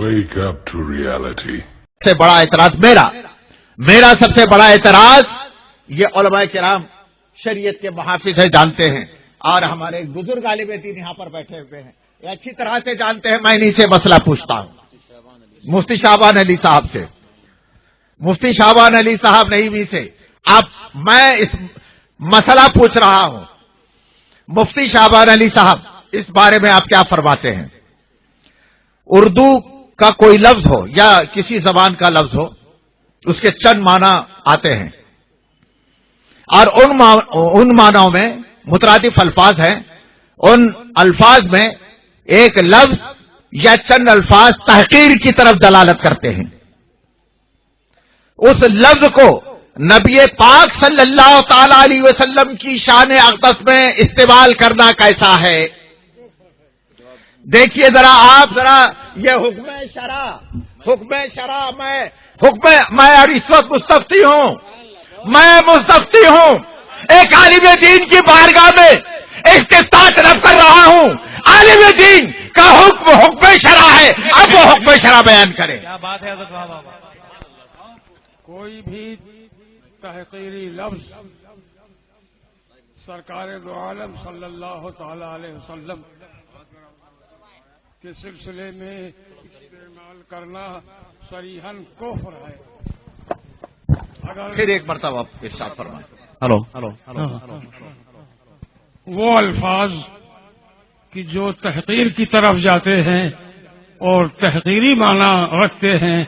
Wake up to reality. سے بڑا اعتراض میرا سب سے بڑا اعتراض یہ علماء کرام شریعت کے محافظ ہیں، جانتے ہیں، اور ہمارے ایک بزرگ عالم دین یہاں پر بیٹھے ہوئے ہیں، یہ اچھی طرح سے جانتے ہیں۔ میں انہیں سے مسئلہ پوچھتا ہوں، مفتی شعبان علی صاحب سے، مفتی شعبان علی صاحب نعیمی سے میں اس مسئلہ پوچھ رہا ہوں۔ مفتی شعبان علی صاحب، اس بارے میں آپ کیا فرماتے ہیں؟ اردو کا کوئی لفظ ہو یا کسی زبان کا لفظ ہو، اس کے چند معنی آتے ہیں، اور ان معنوں میں مترادف الفاظ ہیں، ان الفاظ میں ایک لفظ یا چند الفاظ تحقیر کی طرف دلالت کرتے ہیں۔ اس لفظ کو نبی پاک صلی اللہ تعالی علیہ وسلم کی شان اقدس میں استعمال کرنا کیسا ہے؟ دیکھیے ذرا آپ یہ حکم شرع میں اور اس وقت مستفتی ہوں، ایک عالم دین کی بارگاہ میں استفتاء طلب کر رہا ہوں، عالم دین کا حکم شرع ہے، اب وہ حکم شرع بیان کرے۔ کیا بات ہے حضرت بابا؟ کوئی بھی تحقیری لفظ سرکار دو عالم صلی اللہ تعالی علیہ وسلم کے سلسلے میں استعمال کرنا صریحاً کفر ہے۔ پھر ایک مرتبہ ارشاد فرمائیں۔ وہ الفاظ کہ جو تحقیر کی طرف جاتے ہیں اور تحقیری معنی رکھتے ہیں،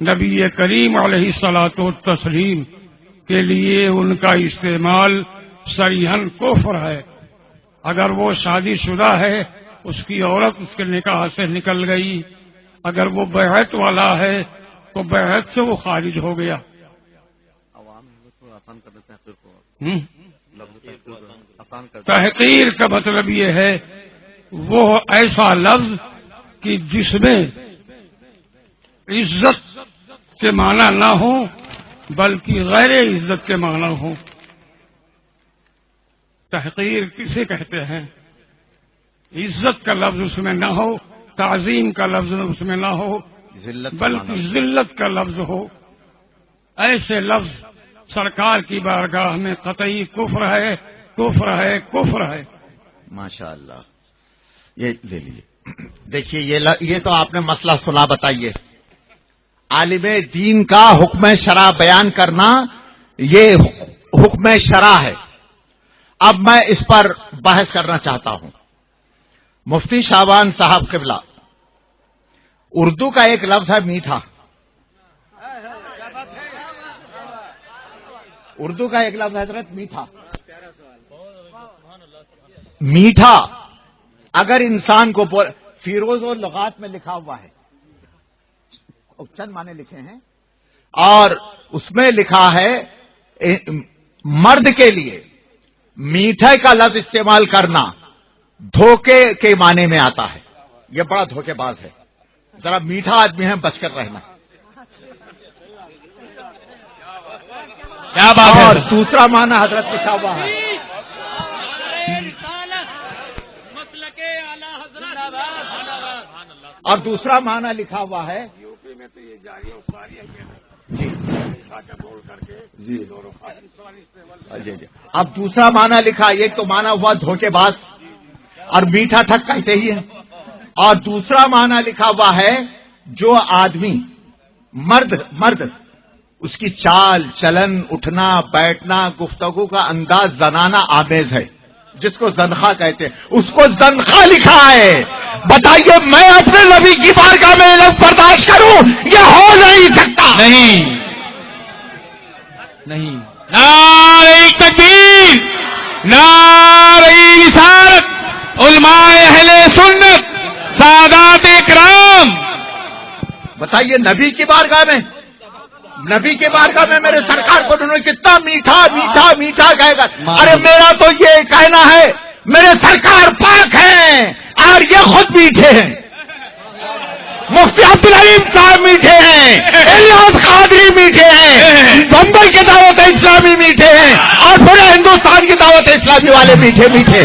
نبی کریم علیہ الصلوۃ والتسلیم کے لیے ان کا استعمال صریحاً کفر ہے۔ اگر وہ شادی شدہ ہے، اس کی عورت اس کے نکاح سے نکل گئی، اگر وہ بیعت والا ہے تو بیعت سے وہ خارج ہو گیا۔ تحقیر کا مطلب یہ ہے وہ ایسا لفظ کہ جس میں عزت کے معنی نہ ہو بلکہ غیر عزت کے معنی ہو۔ تحقیر کسے کہتے ہیں؟ عزت کا لفظ اس میں نہ ہو، تعظیم کا لفظ اس میں نہ ہو، بلکہ ذلت کا لفظ ہو۔ ایسے لفظ سرکار کی بارگاہ میں قطعی کفر ہے، کفر ہے، کفر ہے۔ ماشاء اللہ، یہ لے لیجیے۔ دیکھیے یہ تو آپ نے مسئلہ سنا، بتائیے عالم دین کا حکم شرع بیان کرنا یہ حکم شرع ہے۔ اب میں اس پر بحث کرنا چاہتا ہوں۔ مفتی شعبان صاحب قبلہ، اردو کا ایک لفظ ہے میٹھا، اردو کا ایک لفظ حضرت میٹھا اگر انسان کو فیروز اور لغات میں لکھا ہوا ہے، چند معنی لکھے ہیں، اور اس میں لکھا ہے مرد کے لیے میٹھے کا لفظ استعمال کرنا دھوکے کے معنی میں آتا ہے۔ یہ بڑا دھوکے باز ہے، ذرا میٹھا آدمی ہے، بچ کر رہنا۔ کیا بات ہے؟ اور دوسرا معنی حضرت لکھا ہوا ہے، اور دوسرا معنی لکھا ہوا ہے جی جی۔ اب دوسرا معنی لکھا، ایک تو معنی ہوا دھوکے باز اور میٹھا ٹھگ کہتے ہی ہے، اور دوسرا معنی لکھا ہوا ہے جو آدمی مرد اس کی چال چلن، اٹھنا بیٹھنا، گفتگو کا انداز زنانہ آمیز ہے، جس کو زنخہ کہتے ہیں، اس کو زنخہ لکھا ہے۔ بتائیے میں اپنے نبی کی بارگاہ میں لفظ برداشت کروں؟ یہ ہو نہیں سکتا۔ نہیں۔ نعرہ تکبیر، نعرہ رسالت، علماء اہل سنت، سادات کرام۔ بتائیے نبی کی بارگاہ میں میرے سرکار کو انہوں نے کتنا میٹھا میٹھا میٹھا کہے گا۔ ارے میرا تو یہ کہنا ہے میرے سرکار پاک ہیں اور یہ خود میٹھے ہیں، مفتی عبدالعلیم صاحب میٹھے ہیں، الیاس قادری میٹھے ہیں، بمبئی کے دعوت اسلامی میٹھے ہیں، اور پورے ہندوستان کی دعوت اسلامی والے میٹھے میٹھے۔